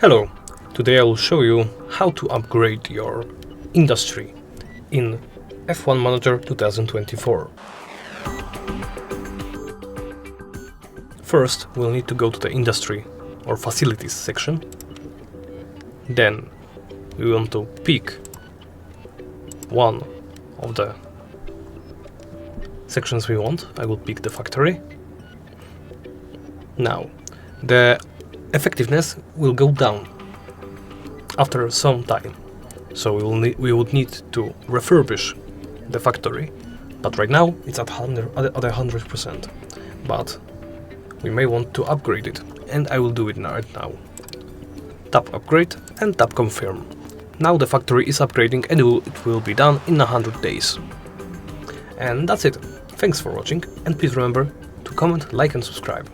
Hello, today I will show you how to upgrade your industry in F1 Manager 2024. First, we'll need to go to the industry or facilities section. Then we want to pick one of the sections we want. I will pick the factory. Now, the effectiveness will go down after some time, so we would need to refurbish the factory, but right now it's at 100%, but we may want to upgrade it, and I will do it right now. Tap upgrade and tap confirm. Now the factory is upgrading and it will be done in 100 days. And that's it. Thanks for watching, and please remember to comment, like and subscribe.